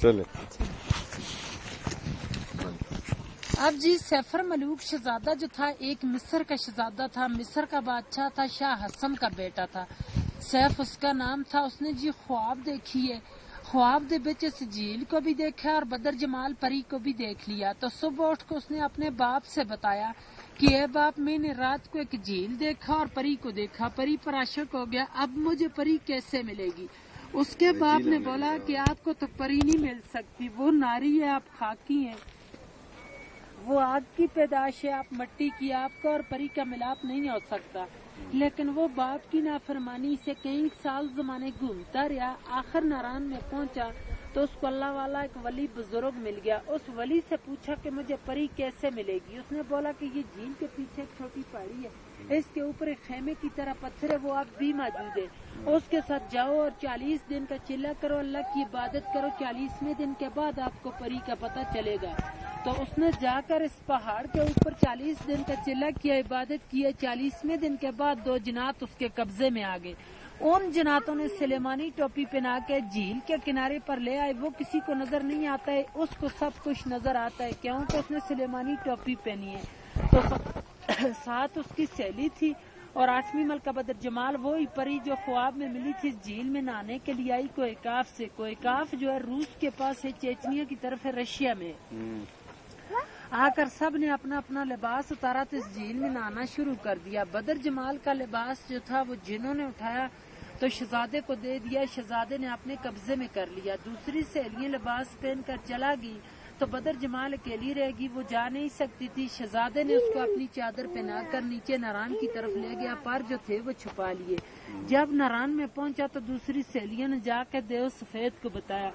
چلے اب جی سیفر ملوک شہزادہ جو تھا ایک مصر کا شہزادہ تھا، مصر کا بادشاہ تھا، شاہ حسن کا بیٹا تھا، سیف اس کا نام تھا۔ اس نے جی خواب دیکھی ہے، خواب دے بچ اس جھیل کو بھی دیکھا اور بدر جمال پری کو بھی دیکھ لیا۔ تو صبح اٹھ کے اس نے اپنے باپ سے بتایا کہ اے باپ، میں نے رات کو ایک جھیل دیکھا اور پری کو دیکھا، پری پر عاشق ہو گیا، اب مجھے پری کیسے ملے گی؟ اس کے باپ نے بولا کہ آپ کو تو پری نہیں مل سکتی، وہ ناری ہے، آپ خاکی ہیں، وہ آگ کی پیدائش ہے، آپ مٹی کی، آپ کا اور پری کا ملاپ نہیں ہو سکتا۔ لیکن وہ باپ کی نافرمانی سے کئی سال زمانے گھومتا رہا، آخر ناران میں پہنچا تو اس کو اللہ والا ایک ولی بزرگ مل گیا۔ اس ولی سے پوچھا کہ مجھے پری کیسے ملے گی؟ اس نے بولا کہ یہ جھیل کے پیچھے ایک چھوٹی پہاڑی ہے، اس کے اوپر ایک خیمے کی طرح پتھر ہے، وہ اب بھی موجود ہے، اس کے ساتھ جاؤ اور 40 دن کا چلا کرو، اللہ کی عبادت کرو، 40ویں دن کے بعد آپ کو پری کا پتہ چلے گا۔ تو اس نے جا کر اس پہاڑ کے اوپر 40 دن کا چلا کیا، عبادت کیا، 40ویں دن کے بعد 2 جنات اس کے قبضے میں آ گئے۔ ان جناتوں نے سلیمانی ٹوپی پہنا کے جھیل کے کنارے پر لے آئے، وہ کسی کو نظر نہیں آتا ہے، اس کو سب کچھ نظر آتا ہے، کیونکہ اس نے سلیمانی ٹوپی پہنی ہے۔ تو ساتھ اس کی سہیلی تھی اور 8ویں ملکہ بدر جمال، وہی پری جو خواب میں ملی تھی، اس جھیل میں نہانے کے لیے آئی کوئکاف سے۔ کوئکاف جو ہے روس کے پاس ہے، چیچنیا کی طرف ہے، رشیا میں۔ آ کر سب نے اپنا اپنا لباس اتارا تو اس جھیل میں نہانا شروع کر دیا۔ بدر جمال کا لباس جو تھا وہ جنہوں نے اٹھایا تو شہزادے کو دے دیا، شہزادے نے اپنے قبضے میں کر لیا۔ دوسری سہیلیاں لباس پہن کر چلا گئی تو بدر جمال اکیلی رہ گئی، وہ جا نہیں سکتی تھی۔ شہزادے نے اس کو اپنی چادر پہنا کر نیچے ناران کی طرف لے گیا، پر جو تھے وہ چھپا لیے۔ جب ناران میں پہنچا تو دوسری سہیلیاں نے جا کے دیو سفید کو بتایا۔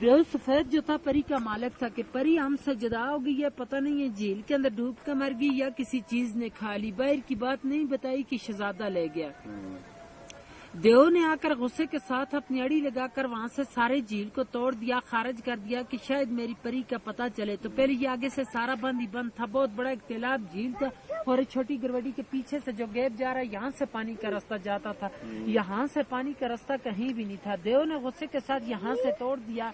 دیو سفید جو تھا پری کا مالک تھا کہ پری ہم سے جدا ہو گئی ہے، پتہ نہیں ہے جھیل کے اندر ڈوب کر مر گئی یا کسی چیز نے کھا لی، باہر کی بات نہیں بتائی کہ شہزادہ لے گیا۔ دیو نے آ کر غصے کے ساتھ اپنی اڑی لگا کر وہاں سے سارے جھیل کو توڑ دیا، خارج کر دیا کہ شاید میری پری کا پتہ چلے۔ تو پہلے یہ آگے سے سارا بند ہی بند تھا، بہت بڑا ایک تالاب جھیل تھا اور ایک چھوٹی گروڑی کے پیچھے سے جو گیپ جا رہا ہے، یہاں سے پانی کا راستہ جاتا تھا، یہاں سے پانی کا راستہ کہیں بھی نہیں تھا۔ دیو نے غصے کے ساتھ یہاں سے توڑ دیا۔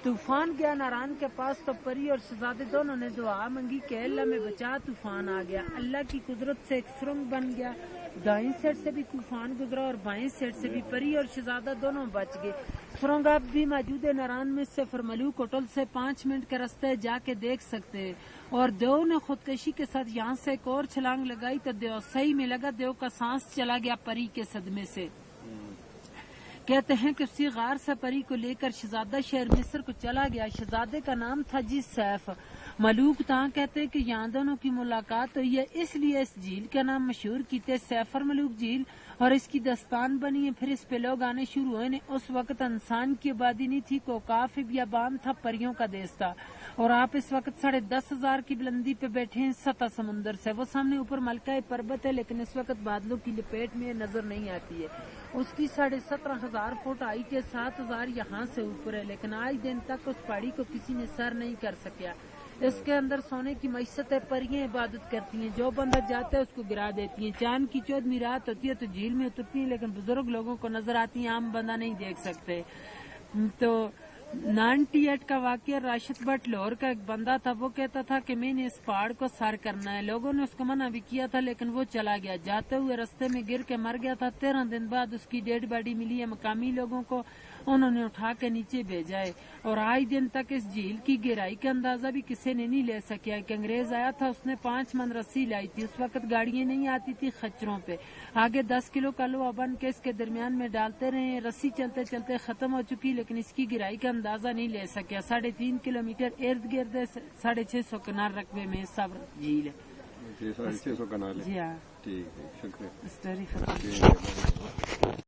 طوفان گیا ناران کے پاس تو پری اور شہزادے دونوں نے دعا مانگی کہ اللہ میں بچا، طوفان آ گیا۔ اللہ کی قدرت سے ایک سرنگ بن گیا، دائیں سائڈ سے بھی طوفان گزرا اور بائیں سائڈ سے بھی، پری اور شہزادہ دونوں بچ گئے۔ سرنگ اب بھی موجود ہے ناران میں، سیفر ملوک ہوٹل سے 5 منٹ کا راستہ ہے، جا کے دیکھ سکتے ہیں۔ اور دیو نے خودکشی کے ساتھ یہاں سے ایک اور چھلانگ لگائی تو دیو صحیح میں لگا، دیو کا سانس چلا گیا پری کے صدمے سے۔ کہتے ہیں کہ اسی غار سے پری کو لے کر شہزادہ شہر مصر کو چلا گیا۔ شہزادے کا نام تھا جی سیف ملوک تھا۔ کہتے ہیں کہ یہاں دونوں کی ملاقات ہوئی ہے، اس لیے اس جھیل کا نام مشہور کیتے سیفر ملوک جھیل، اور اس کی داستان بنی ہے۔ پھر اس پہ لوگ آنے شروع ہوئے نے۔ اس وقت انسان کی آبادی نہیں تھی، کوکاف بیابان تھا، پریوں کا دیس تھا۔ اور آپ اس وقت 10,500 کی بلندی پہ بیٹھے ہیں سطح سمندر سے، وہ سامنے اوپر ملکہ پربت ہے، لیکن اس وقت بادلوں کی لپیٹ میں نظر نہیں آتی ہے۔ اس کی 17,500 فٹ ہائٹ ہے، 7,000 یہاں سے اوپر ہے، لیکن آج دن تک اس پہاڑی کو کسی نے سر نہیں کر سکیا۔ اس کے اندر سونے کی معیشت ہے، پریاں عبادت کرتی ہیں، جو بندہ جاتا ہے اس کو گرا دیتی ہیں۔ چاند کی 14ویں رات ہوتی ہے تو جھیل میں اترتی ہیں، لیکن بزرگ لوگوں کو نظر آتی ہیں، عام بندہ نہیں دیکھ سکتے۔ تو 98 کا واقعہ، راشد بٹ لاہور کا ایک بندہ تھا، وہ کہتا تھا کہ میں نے اس پہاڑ کو سر کرنا ہے، لوگوں نے اس کو منع بھی کیا تھا لیکن وہ چلا گیا، جاتے ہوئے رستے میں گر کے مر گیا تھا۔ 13 دن بعد اس کی ڈیڈ باڈی ملی ہے، مقامی لوگوں کو انہوں نے اٹھا کے نیچے بھیجا ہے۔ اور آج دن تک اس جھیل کی گہرائی کا اندازہ بھی کسی نے نہیں لے سکیا۔ ایک انگریز آیا تھا، اس نے 5 من رسی لائی تھی، اس وقت گاڑیاں نہیں آتی تھی، خچروں پہ آگے 10 کلو کا لوہا بن کے اس کے درمیان میں ڈالتے رہے، رسی چلتے چلتے ختم ہو چکی، لیکن اس کی گہرائی کا اندازہ نہیں لے سکیا۔ 3.5 کلومیٹر ارد گرد 650 کنال رقبے میں سب جھیل ہے۔ 650 کنال ہے۔ جی ہاں، ٹھیک ہے، شکریہ۔ اسٹوری ختم۔